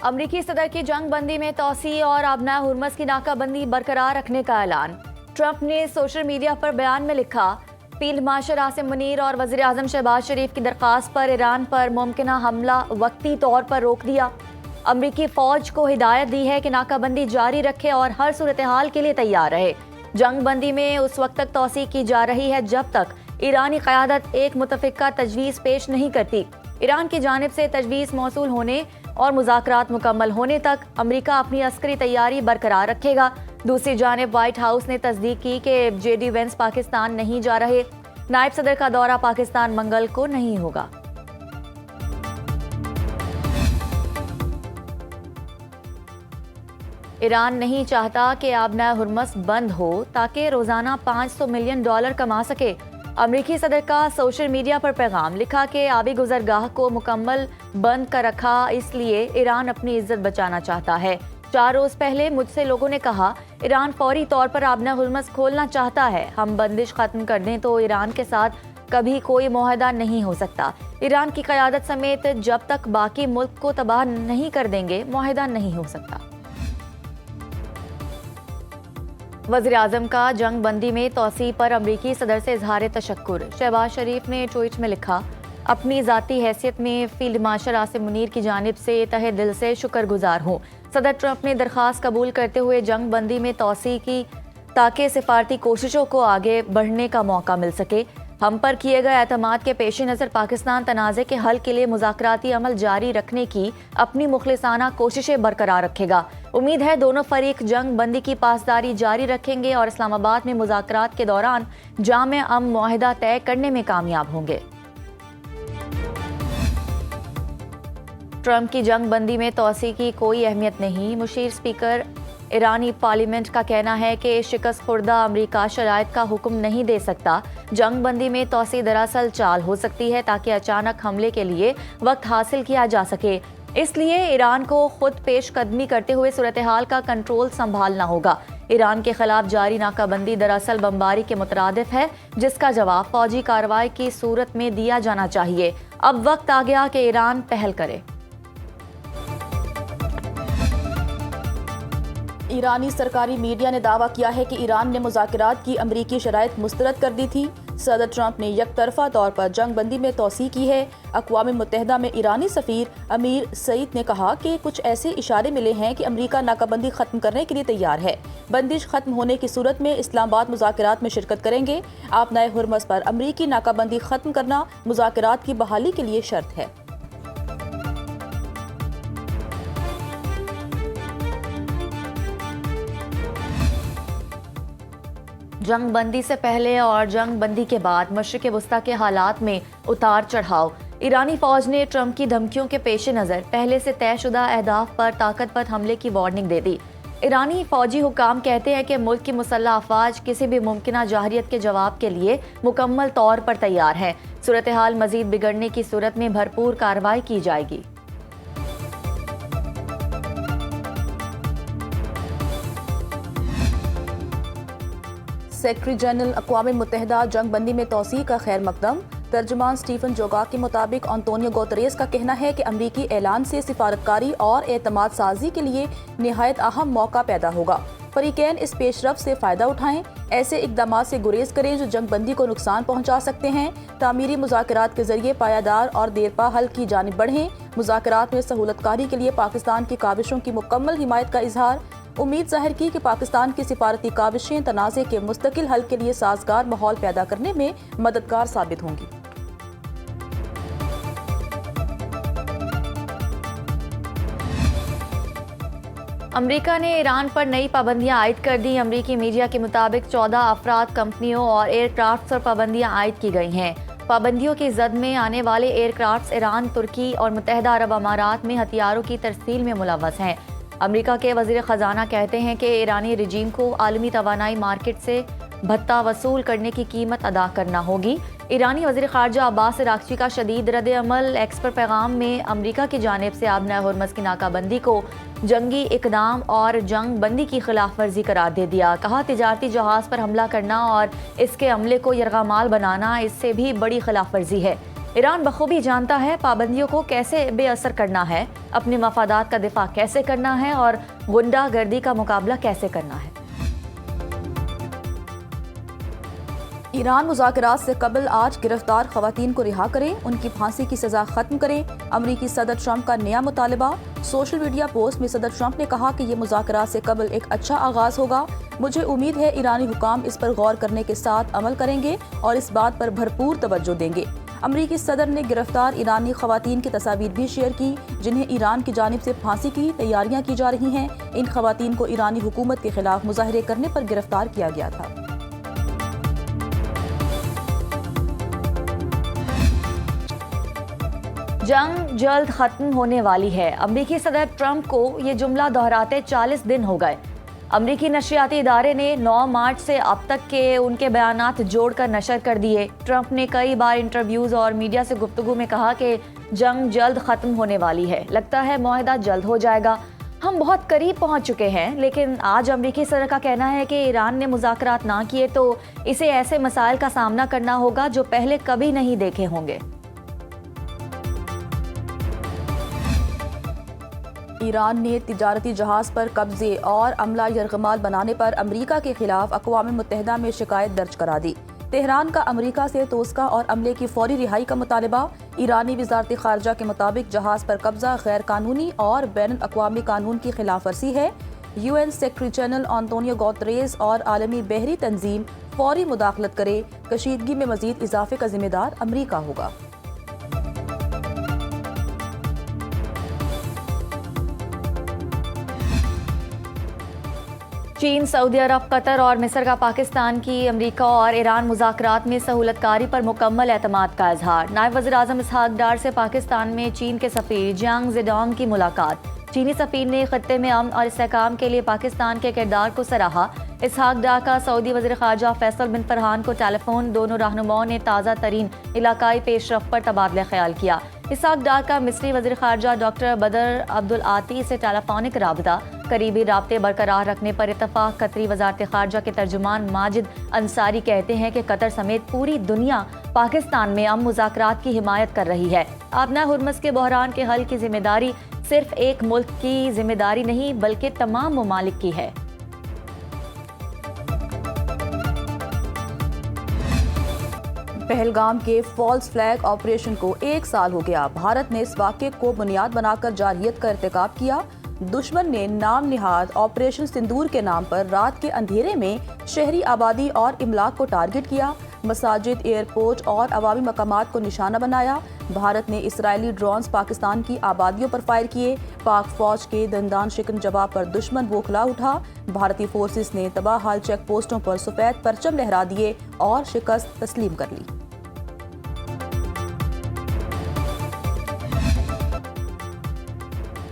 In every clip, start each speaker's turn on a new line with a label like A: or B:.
A: अमरीकी सदर की जंग बंदी में तोसी और अबना हुर्मस की नाकाबंदी बरकरार रखने का ऐलान। ट्रंप ने सोशल मीडिया पर बयान में लिखा, फील्ड मार्शल आसिम मुनीर और वज़ीर आज़म शहबाज शरीफ की दरख्वास्त पर ईरान पर मुमकिना हमला वक्ती तौर पर रोक दिया। अमरीकी फ़ौज को हिदायत दी है कि नाकाबंदी जारी रखे और हर सूरत हाल के लिए तैयार रहे। जंग बंदी में उस वक्त तक तोसी की जा रही है जब तक ईरानी क़यादत एक मुतफ़िका तजवीज़ पेश नहीं करती। ईरान की जानिब से तजवीज़ मौसूल होने और मुज़ाकरात मुकम्मल होने तक अमरीका अपनी अस्करी तैयारी बरकरार रखेगा। दूसरी जानिब व्हाइट हाउस ने तस्दीक की कि जेडी वेंस पाकिस्तान नहीं जा रहे। नायब सदर का दौरा पाकिस्तान मंगल को नहीं होगा। ईरान नहीं चाहता कि आबना हुर्मस बंद हो ताकि रोजाना $500 मिलियन कमा सके। अमरीकी सदर का सोशल मीडिया पर पैगाम लिखा कि आबी गुजरगाह को मुकम्मल बंद कर रखा, इसलिए ईरान अपनी इज्जत बचाना चाहता है। 4 रोज पहले मुझसे लोगों ने कहा, ईरान फौरी तौर पर आबना हुर्मस खोलना चाहता है। हम बंदिश खत्म कर दें तो ईरान के साथ कभी कोई मुआहदा नहीं हो सकता। ईरान की क़यादत समेत जब तक बाकी मुल्क को तबाह नहीं कर देंगे, मुआहदा नहीं हो सकता। वज़ीर आज़म का जंग बंदी में तोसी पर अमरीकी सदर से इजहार तशक्कुर। शहबाज शरीफ ने ट्वीट में लिखा, अपनी ज़ाती हैसियत में फील्ड मार्शल आसिम मुनीर की जानिब से तहे दिल से शुक्रगुजार हूँ। सदर ट्रंप ने दरख्वास्त कबूल करते हुए जंग बंदी में तोसी की ताकि सिफारती कोशिशों को आगे बढ़ने का मौका मिल सके। हम पर किए गए एतमाद के पेश नज़र पाकिस्तान तनाज़े के हल के लिए मुज़ाकराती अमल जारी रखने की अपनी मुखलिसाना कोशिशें बरकरार रखेगा। उम्मीद है दोनों फरीक जंग बंदी की पासदारी जारी रखेंगे और इस्लामाबाद में मुज़ाकरात के दौरान जामे अमन मुआहिदा तय करने में कामयाब होंगे। ट्रंप की जंग बंदी में तोसी की कोई अहमियत नहीं। मुशीर स्पीकर ईरानी पार्लियामेंट का कहना है कि शिकस्त खुर्दा अमरीका शराइत का हुक्म नहीं दे सकता। जंग बंदी में तोसी दरअसल चाल हो सकती है ताकि अचानक हमले के लिए वक्त हासिल किया जा सके। इसलिए ईरान को खुद पेश कदमी करते हुए सूरत हाल का कंट्रोल संभालना होगा। ईरान के खिलाफ जारी नाकाबंदी दरअसल बमबारी के मुतरादिफ है, जिसका जवाब फौजी कार्रवाई की सूरत में दिया जाना चाहिए। अब वक्त आ गया कि ईरान पहल करे।
B: ईरानी सरकारी मीडिया ने दावा किया है कि ईरान ने मुज़ाकरात की अमरीकी शराइत मुस्तरद कर दी थी। सदर ट्रंप ने यकतरफा तौर पर जंग बंदी में तोसी की है। अक़वाम मुत्तहिदा में ईरानी सफ़ीर अमीर सईद ने कहा कि कुछ ऐसे इशारे मिले हैं कि अमरीका नाकाबंदी खत्म करने के लिए तैयार है। बंदिश खत्म होने की सूरत में इस्लामाबाद मुज़ाकरात में शिरकत करेंगे। आबनाए हुर्मस पर अमरीकी नाकाबंदी खत्म करना मुज़ाकरात की बहाली के लिए शर्त है।
A: जंग बंदी से पहले और जंग बंदी के बाद मशरिक़ वस्ता के हालात में उतार चढ़ाव। ईरानी फौज ने ट्रंप की धमकियों के पेश नज़र पहले से तयशुदा अहदाफ पर ताकतवर हमले की वार्निंग दे दी। ईरानी फौजी हुकाम कहते हैं कि मुल्क की मुसल्लह अफवाज किसी भी मुमकिना जाहिरियत के जवाब के लिए मुकम्मल तौर पर तैयार हैं। सूरत हाल मजीद बिगड़ने की सूरत में भरपूर कार्रवाई की जाएगी।
B: सेक्रेटरी जनरल अक़वाम मुत्तहिदा जंग बंदी में तोसी का खैर मकदम। तर्जुमान स्टीफन जोगाक के मुताबिक अंतोनियो गुतेरेस का कहना है कि अमरीकी ऐलान से सिफारतकारी और एतमाद साजी के लिए निहायत अहम मौका पैदा होगा। फरीकैन इस पेशरफ से फ़ायदा उठाएं, ऐसे इक़दाम से गुरेज करें जो जंग बंदी को नुकसान पहुँचा सकते हैं। तामीरी मुज़ाकरात के जरिए पायादार और देरपा हल की जानिब बढ़ें। मुज़ाकरात में सहूलतकारी के लिए पाकिस्तान की काविशों की मुकम्मल हिमायत का इजहार। उम्मीद जाहिर की कि पाकिस्तान की सिफारती काविशें तनाज़े के मुस्तकिल हल के लिए साजगार माहौल पैदा करने में मददगार साबित होंगी।
A: अमरीका ने ईरान पर नई पाबंदियां आयद कर दी। अमरीकी मीडिया के मुताबिक 14 अफराद, कंपनियों और एयरक्राफ्ट पर पाबंदियां आयद की गई हैं। पाबंदियों की जद में आने वाले एयरक्राफ्ट ईरान, तुर्की और मुत्तहिदा अरब अमारात में हथियारों की तरसील में मुलव्वस हैं। अमरीका के वज़ीर ख़जाना कहते हैं कि ईरानी रजीम को आलमी तवानाई मार्केट से भत्ता वसूल करने की कीमत अदा करना होगी। ईरानी वज़ीर ख़ारजा अब्बास अराग़ची का शदीद रद्द अमल। एक्स पर पैगाम में अमरीका की जानिब से आबना हुर्मस की नाकाबंदी को जंगी इक़दाम और जंग बंदी की खिलाफ वर्जी करार दे दिया। कहा, तिजारती जहाज़ पर हमला करना और इसके अमले को यरगमाल बनाना इससे भी बड़ी खिलाफ वर्जी है। ईरान बखूबी जानता है पाबंदियों को कैसे बेअसर करना है, अपने मफादात का दिफा कैसे करना है और गुंडागर्दी का मुकाबला कैसे करना है।
B: ईरान मुज़ाकरात से कबल आज गिरफ्तार खवातीन को रिहा करें, उनकी फांसी की सजा खत्म करें। अमरीकी सदर ट्रंप का नया मुतालबा। सोशल मीडिया पोस्ट में सदर ट्रंप ने कहा कि ये मुज़ाकरात से कबल एक अच्छा आगाज होगा। मुझे उम्मीद है ईरानी हुकाम इस पर गौर करने के साथ अमल करेंगे और इस बात पर भरपूर तवज्जो देंगे। अमरीकी सदर ने गिरफ्तार ईरानी खवातीन की तस्वीर भी शेयर की, जिन्हें ईरान की जानिब से फांसी की तैयारियां की जा रही हैं। इन खवातीन को ईरानी हुकूमत के खिलाफ मुजाहरे करने पर गिरफ्तार किया गया था।
A: जंग जल्द खत्म होने वाली है। अमरीकी सदर ट्रंप को ये जुमला दोहराते 40 दिन हो गए। अमरीकी नशरियाती इदारे ने 9 मार्च से अब तक के उनके बयानात जोड़कर नशर कर दिए। ट्रंप ने कई बार इंटरव्यूज और मीडिया से गुफ्तगू में कहा कि जंग जल्द खत्म होने वाली है, लगता है मुआहदा जल्द हो जाएगा, हम बहुत करीब पहुंच चुके हैं। लेकिन आज अमरीकी सदर का कहना है कि ईरान ने मुज़ाकरात ना किए तो इसे ऐसे मसाइल का सामना करना होगा जो पहले कभी नहीं देखे होंगे।
B: ईरान ने तिजारती जहाज पर कब्जे और अमला यरगमाल बनाने पर अमरीका के खिलाफ अक़वाम मुत्तहिदा में शिकायत दर्ज करा दी। तेहरान का अमरीका से तोस्का और अमले की फौरी रिहाई का मुतालबा। ईरानी वज़ारत ख़ारजा के मुताबिक जहाज पर कब्जा गैर कानूनी और बैनुल अक़वामी कानून की खिलाफ वर्जी है। UN secretary general Antonio Guterres और आलमी बहरी तंजीम फौरी मुदाखलत करे। कशीदगी में मजीद इजाफे का जिम्मेदार अमरीका होगा।
A: चीन, सऊदी अरब, कतर और मिस्र का पाकिस्तान की अमरीका और ईरान मुज़ाकरात में सहूलतकारी पर मुकम्मल एतमाद का इजहार। नायब वज़ीर-ए-आज़म इसहाक डार से पाकिस्तान में चीन के सफ़ीर जियांग ज़ेडोंग की मुलाकात। चीनी सफ़ीर ने खत्ते में अमन और इस्तेहकाम के लिए पाकिस्तान के किरदार को सराहा। इसहाक डार का सऊदी वज़ीर ख़ारजा फैसल बिन फरहान को टेलीफोन। दोनों रहनुमाओं ने ताज़ा तरीन इलाकाई पेशरफ पर तबादला ख्याल किया। इसहाक डार का मिस्री वज़ीर ख़ारजा डॉक्टर बदर अब्दुल आती से टेलीफोनिक राबता। करीबी राब्ते बरकरार रखने पर इत्तफाक। कतरी वज़ारत ख़ारजा के तर्जुमान माजिद अंसारी कहते हैं कि कतर समेत पूरी दुनिया पाकिस्तान में अमन मुज़ाकरात की हिमायत कर रही है। आबना हुर्मस के बहरान के हल की जिम्मेदारी सिर्फ एक मुल्क की जिम्मेदारी नहीं बल्कि तमाम ममालिक की है।
B: पहलगाम के फॉल्स फ्लैग ऑपरेशन को 1 साल हो गया। भारत ने इस वाक़े को बुनियाद बनाकर जारहियत का इर्तिकाब किया। दुश्मन ने नाम निहाद ऑपरेशन सिंदूर के नाम पर रात के अंधेरे में शहरी आबादी और इमलाक को टारगेट किया। मसाजिद, एयरपोर्ट और अवामी मकामात को निशाना बनाया। भारत ने इसराइली ड्रोन्स पाकिस्तान की आबादियों पर फायर किए। पाक फौज के दंदान शिकन जवाब पर दुश्मन बौखला उठा। भारतीय फोर्सेस ने तबाहाल चेक पोस्टों पर सफेद परचम लहरा दिए और शिकस्त तस्लीम कर ली।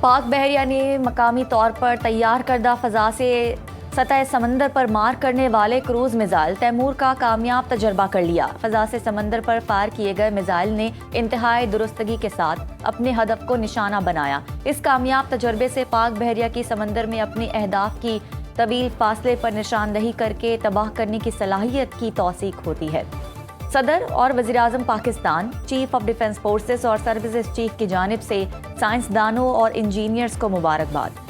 A: पाक बहरिया ने मकामी तौर पर तैयार करदा फ़ज़ा से सतह समंदर पर मार करने वाले क्रूज मिसाइल तैमूर का कामयाब तजर्बा कर लिया। फ़ज़ा से समंदर पर फायर किए गए मिसाइल ने इंतहाई दुरुस्तगी के साथ अपने हदफ को निशाना बनाया। इस कामयाब तजर्बे से पाक बहरिया की समंदर में अपने अहदाफ की तवील फासले पर निशानदही करके तबाह करने की सलाहियत की तौसीक होती है। सदर और वज़ीर-ए-आज़म Pakistan, chief of defence forces और सर्विसेज चीफ की जानिब से साइंसदानों और इंजीनियर्स को मुबारकबाद।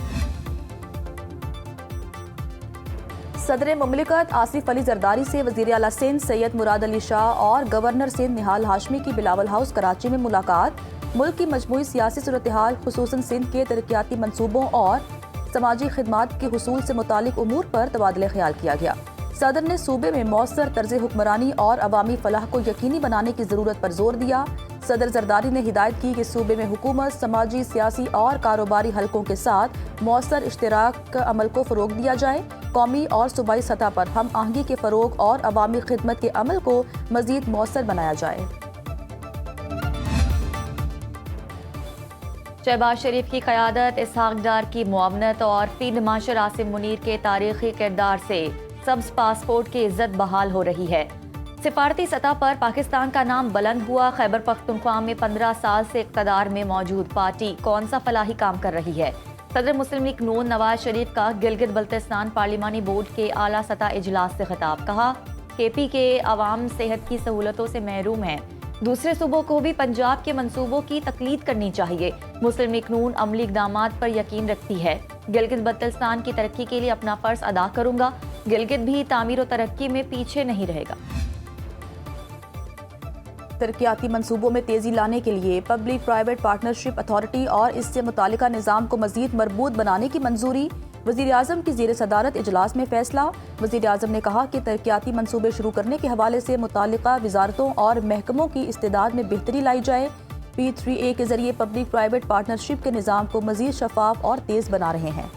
B: सदर मुमलिकत आसिफ अली जरदारी से वज़ीर आला सिंध सैयद मुराद अली शाह और गवर्नर सिंध निहाल हाशमी की बिलावल हाउस कराची में मुलाकात। मुल्क की मजमूई सियासी सूरत हाल, खुसूसन सिंध के तरक्याती मनसूबों और समाजी खिदमात के हुसूल से मुतालिक उमूर पर तबादला ख्याल किया गया। सदर ने सूबे में मौसर तर्ज हुक्मरानी और अवामी फलाह को यकीनी बनाने की ज़रूरत पर जोर दिया। सदर जरदारी ने हिदायत की कि सूबे में हुकूमत, समाजी, सियासी और कारोबारी हलकों के साथ मौसर इश्तराक अमल को फ़रोग दिया जाए। कौमी और सूबाई सतह पर हम आहंगी के फ़रोग और अवामी खिदमत के अमल को मज़ीद मौसर बनाया जाए।
A: शहबाज शरीफ की क़यादत, इसहाक डार की मुआवनत और फील्ड मार्शल आसिम मुनीर के तारीखी किरदार से सब्ज़ पासपोर्ट की इज्जत बहाल हो रही है। सिफारती सतह पर पाकिस्तान का नाम बुलंद हुआ। खैबर पख्तूनख्वा में 15 साल से इक़्तिदार में मौजूद पार्टी कौन सा फलाही काम कर रही है। सदर मुस्लिम लीग नून नवाज शरीफ का गिलगित बल्तिस्तान पार्लिमानी बोर्ड के आला सतह इजलास से खिताब। कहा KP के अवाम सेहत की सहूलतों से महरूम है। दूसरे सूबों को भी पंजाब के मंसूबों की तकलीद करनी चाहिए। मुस्लिम लीग नून अमली इक़दामात पर यकीन रखती है। गिलगित बल्तिस्तान की तरक्की के लिए अपना फर्ज अदा करूंगा। गिलगित भी तामीर और तरक्की में पीछे नहीं रहेगा।
B: तरक्याती मंसूबों में तेजी लाने के लिए पब्लिक प्राइवेट पार्टनरशिप अथॉरिटी और इससे मुतालिका निज़ाम को मजीद मजबूत बनाने की मंजूरी। वज़ीर-ए-आज़म की ज़ेर सदारत इजलास में फैसला। वज़ीर-ए-आज़म ने कहा कि तरक्याती मंसूबे शुरू करने के हवाले से मुतालिका वजारतों और महकमों की इस्तेदाद में बेहतरी लाई जाए। P3A के जरिए पब्लिक प्राइवेट पार्टनरशिप के निज़ाम को मजीद शफाफ और तेज बना रहे हैं।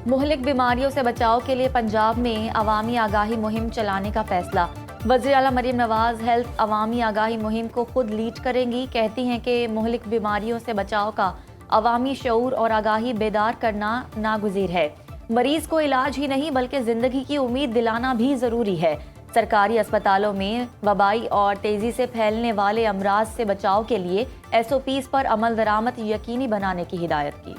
A: मुहलिक बीमारियों से बचाव के लिए पंजाब में अवामी आगाही मुहिम चलाने का फैसला। वज़ीर आला मरीम नवाज हेल्थ अवामी आगाही मुहिम को खुद लीड करेंगी। कहती हैं कि मुहलिक बीमारियों से बचाव का अवामी शऊर और आगाही बेदार करना नागुज़ीर है। मरीज को इलाज ही नहीं बल्कि ज़िंदगी की उम्मीद दिलाना भी ज़रूरी है। सरकारी अस्पतालों में वबाई और तेज़ी से फैलने वाले अमराज से बचाव के लिए SOPs पर अमल दरामद यकीनी बनाने की हिदायत की।